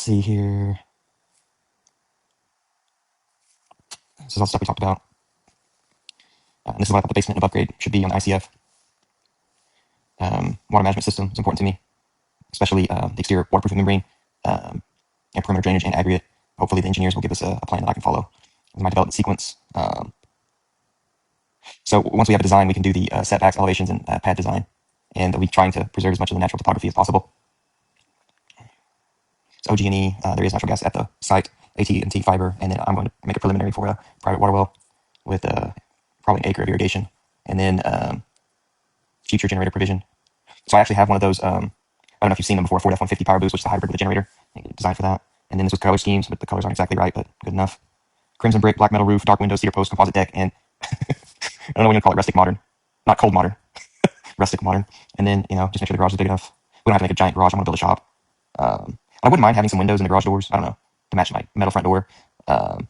see here. This is all the stuff we talked about. This is what I thought the basement of upgrade should be on the ICF. Water management system is important to me, especially the exterior waterproofing membrane, and perimeter drainage and aggregate. Hopefully the engineers will give us a plan that I can follow in my development sequence. So once we have a design, we can do the setbacks, elevations, and pad design. And we'll be trying to preserve as much of the natural topography as possible. So OG&E, there is natural gas at the site, AT&T fiber, and then I'm going to make a preliminary for a private water well with probably an acre of irrigation, and then future generator provision. So I actually have one of those, I don't know if you've seen them before, Ford F-150 Power Boost, which is a hybrid with a generator, designed for that. And then this was color schemes, but the colors aren't exactly right, but good enough. Crimson brick, black metal roof, dark windows, cedar post, composite deck, and I don't know what you call it, rustic modern. Not cold modern, rustic modern. And then, just make sure the garage is big enough. We don't have to make a giant garage. I'm going to build a shop. I wouldn't mind having some windows in the garage doors. I don't know, to match my metal front door. I'm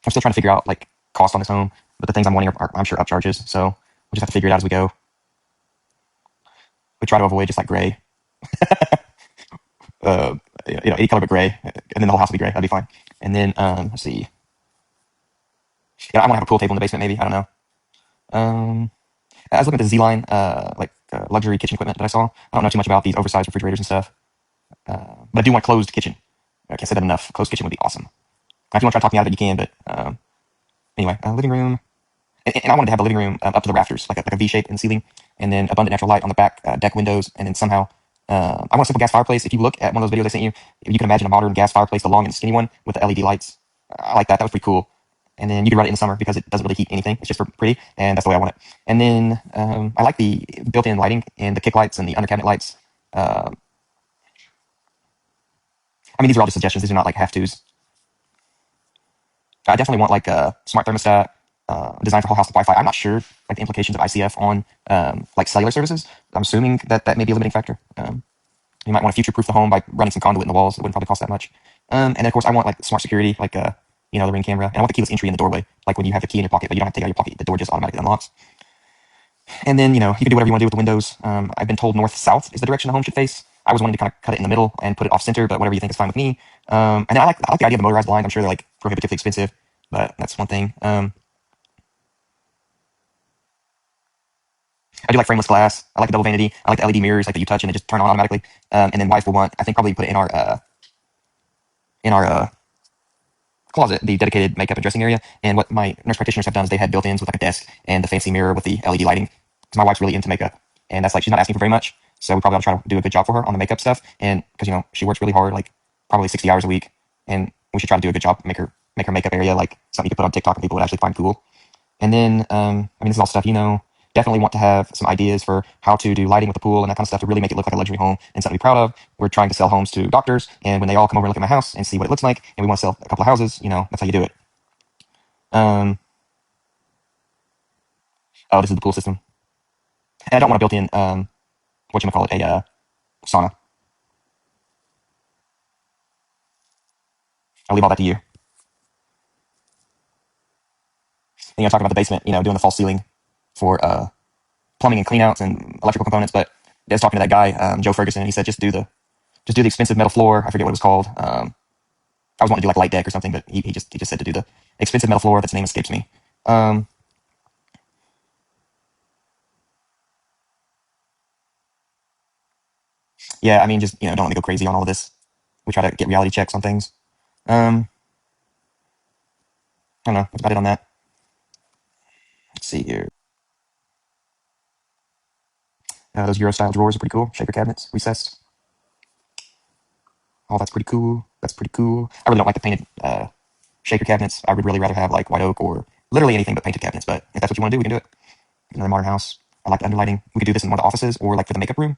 still trying to figure out like cost on this home, but the things I'm wanting are I'm sure upcharges. So we'll just have to figure it out as we go. We try to avoid just like gray, 80 color but gray, and then the whole house will be gray. That'd be fine. And then let's see. I want to have a pool table in the basement. Maybe, I don't know. I was looking at the Z-Line, luxury kitchen equipment that I saw. I don't know too much about these oversized refrigerators and stuff, but I do want a closed kitchen. I can't say that enough. Closed kitchen would be awesome. If you want to try to talk me out of it, you can. But anyway, living room, and I wanted to have the living room up to the rafters, like a V shape in the ceiling, and then abundant natural light on the back deck windows, and then somehow I want a simple gas fireplace. If you look at one of those videos I sent you, you can imagine a modern gas fireplace, the long and skinny one with the LED lights. I like that. That was pretty cool. And then you can run it in the summer because it doesn't really heat anything. It's just for pretty, and that's the way I want it. And then I like the built-in lighting and the kick lights and the under cabinet lights. These are all just suggestions. These are not like have-tos. I definitely want like a smart thermostat, designed for whole house Wi-Fi. I'm not sure like the implications of ICF on like cellular services. I'm assuming that may be a limiting factor. You might want to future-proof the home by running some conduit in the walls. It wouldn't probably cost that much. And then of course I want like smart security, like the Ring camera, and I want the keyless entry in the doorway, like when you have the key in your pocket, but you don't have to take it out of your pocket. The door just automatically unlocks. And then you can do whatever you want to do with the windows. I've been told north-south is the direction the home should face. I was wanting to kind of cut it in the middle and put it off center, but whatever you think is fine with me. And I like the idea of the motorized blinds. I'm sure they're like prohibitively expensive, but that's one thing. I do like frameless glass. I like the double vanity. I like the LED mirrors, like that you touch and they just turn on automatically. And then wife will want, I think, probably put it in our closet, the dedicated makeup and dressing area. And what my nurse practitioners have done is they had built-ins with like a desk and the fancy mirror with the LED lighting. Because my wife's really into makeup, and that's like she's not asking for very much, so we probably ought to try to do a good job for her on the makeup stuff. And because she works really hard, like probably 60 hours a week, and we should try to do a good job, make her makeup area like something you could put on TikTok and people would actually find cool. And then this is all stuff definitely want to have some ideas for how to do lighting with the pool and that kind of stuff to really make it look like a luxury home and something to be proud of. We're trying to sell homes to doctors, and when they all come over and look at my house and see what it looks like, and we want to sell a couple of houses, that's how you do it. Oh, this is the pool system. And I don't want a built-in, a sauna. I'll leave all that to you. And, talking about the basement, doing the false ceiling for plumbing and cleanouts and electrical components. But I was talking to that guy, Joe Ferguson, and he said just do the expensive metal floor. I forget what it was called. I was wanting to do like a light deck or something, but he just said to do the expensive metal floor. That's name escapes me. Yeah, just don't want to go crazy on all of this. We try to get reality checks on things. I don't know. That's about it on that. Let's see here. Those Euro style drawers are pretty cool. Shaker cabinets, recessed. Oh, that's pretty cool. That's pretty cool. I really don't like the painted shaker cabinets. I would really rather have like white oak or literally anything but painted cabinets. But if that's what you want to do, we can do it. Another modern house. I like the underlighting. We could do this in one of the offices or like for the makeup room.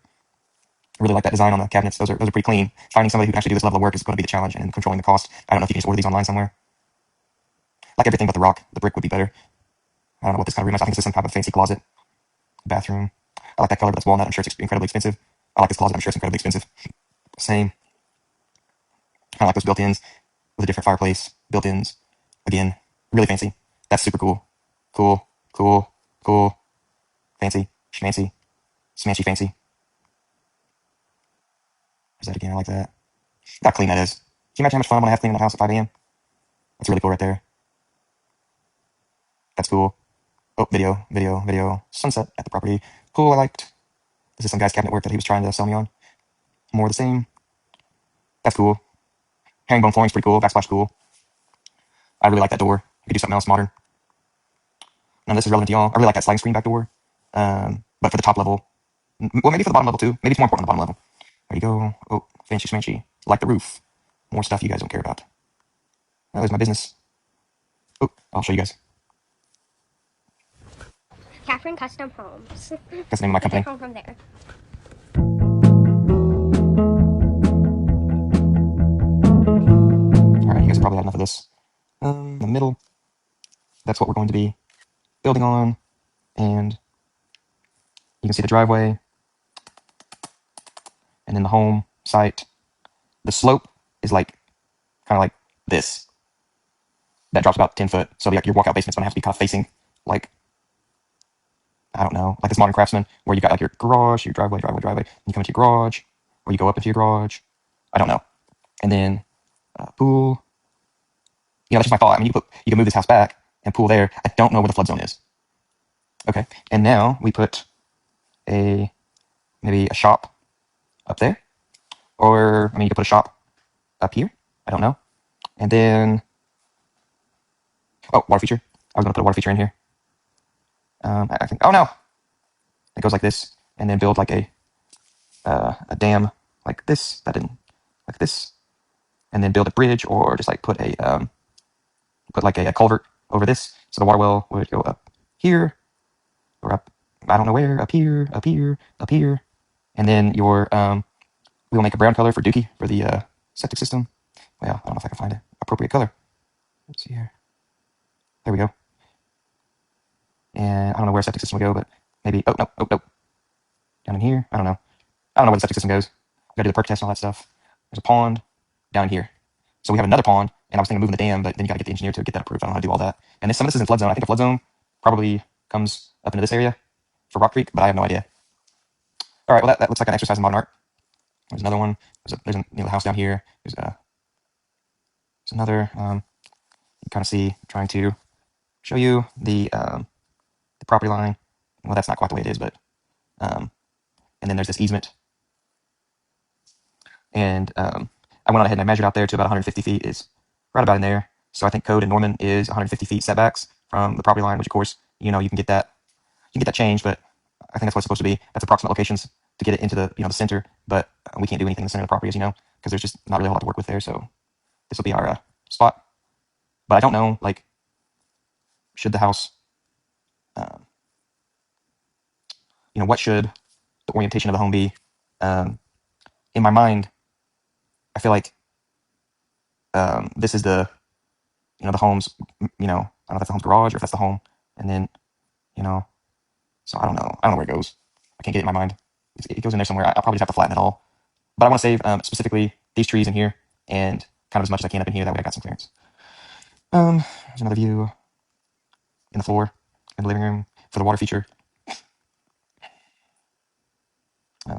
I really like that design on the cabinets. Those are pretty clean. Finding somebody who can actually do this level of work is going to be the challenge, and controlling the cost. I don't know if you can just order these online somewhere. Like everything but the rock. The brick would be better. I don't know what this kind of room is. I think this is some type of fancy closet. Bathroom. I like that color, but it's walnut. I'm sure it's incredibly expensive. I like this closet. I'm sure it's incredibly expensive. Same. I like those built-ins with a different fireplace. Built-ins. Again, really fancy. That's super cool. Cool. Cool. Cool. Fancy. Schmancy. Smanchy fancy. There's that again. I like that. Look how clean that is. you imagine how much fun I'm gonna have cleaning the house at 5 a.m.? That's really cool right there. That's cool. Oh, video. Sunset at the property. Cool, I liked. This is some guy's cabinet work that he was trying to sell me on. More of the same. That's cool. Herringbone flooring's pretty cool. Backsplash cool. I really like that door. You could do something else modern. None of this is relevant to y'all. I really like that sliding screen back door. But for the top level, well, maybe for the bottom level too. Maybe it's more important on the bottom level. There you go. Oh, fancy smanchy. Like the roof. More stuff you guys don't care about. That was my business. Oh, I'll show you guys. Catherine Custom Homes. That's the name of my company. Home from there. Alright, you guys have probably had enough of this. The middle, that's what we're going to be building on. And you can see the driveway. And then the home site. The slope is like, kind of like this. That drops about 10 foot. So like your walkout basement's going to have to be kind of facing like, I don't know, like this modern craftsman where you've got like your garage, your driveway, and you come into your garage, or you go up into your garage. I don't know. And then pool. You know, that's just my thought. I mean, you can move this house back and pool there. I don't know where the flood zone is. Okay. And now we put maybe a shop up there. Or, I mean, you could put a shop up here. I don't know. And then, oh, water feature. I was going to put a water feature in here. I think, oh no. It goes like this. And then build like a dam like this. That didn't, like this. And then build a bridge or just like put like a culvert over this. So the water well would go up here or up, I don't know where, up here. And then we'll make a brown color for Dookie for the septic system. Well, I don't know if I can find an appropriate color. Let's see here. There we go. And I don't know where septic system will go, but maybe, oh, no. Down in here, I don't know. I don't know where the septic system goes. Gotta do the perk test and all that stuff. There's a pond down in here. So we have another pond, and I was thinking of moving the dam, but then you gotta get the engineer to get that approved. I don't know how to do all that. And some of this is in flood zone. I think the flood zone probably comes up into this area for Rock Creek, but I have no idea. All right, well, that looks like an exercise in modern art. There's another one. There's a house down here. There's another. You kind of see, trying to show you the property line. Well, that's not quite the way it is, but and then there's this easement. And I went on ahead and I measured out there to about 150 feet is right about in there. So I think code in Norman is 150 feet setbacks from the property line, which of course, you know, you can get that changed, but I think that's what it's supposed to be. That's approximate locations to get it into the, the center, but we can't do anything in the center of the property, as you know, because there's just not really a lot to work with there. So this will be our spot. But I don't know, like, should the house, what should the orientation of the home be? In my mind, I feel like this is the home's, I don't know if that's the home's garage or if that's the home. And then, so I don't know where it goes. I can't get it in my mind. It goes in there somewhere. I'll probably just have to flatten it all. But I want to save specifically these trees in here and kind of as much as I can up in here. That way I got some clearance. There's another view in the floor in the living room for the water feature.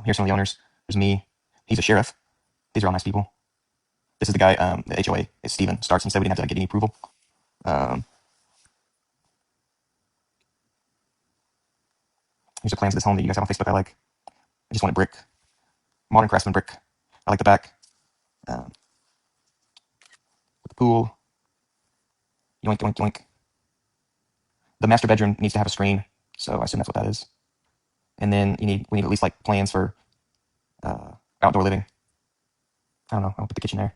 Here's some of the owners. There's me. He's a sheriff. These are all nice people. This is the guy, the HOA is Steven Starks. He said we didn't have to get any approval. Here's the plans of this home that you guys have on Facebook. I like. I just wanted brick. Modern craftsman brick. I like the back. With the pool. Yoink, yoink, yoink. The master bedroom needs to have a screen, so I assume that's what that is. And then we need at least like plans for outdoor living. I don't know. I'll put the kitchen there.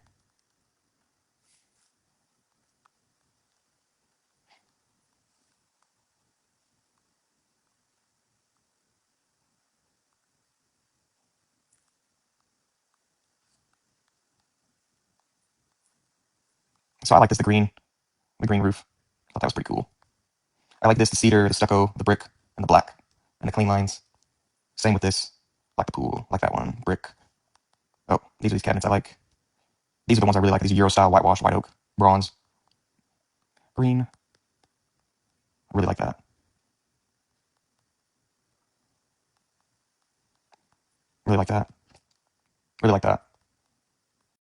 So I like this, the green roof. I thought that was pretty cool. I like this, the cedar, the stucco, the brick, and the black, and the clean lines. Same with this. Like the pool, like that one, brick. Oh, these are these cabinets I like. These are the ones I really like. These Euro style whitewash, white oak, bronze, green. I really like that. Really like that. Really like that.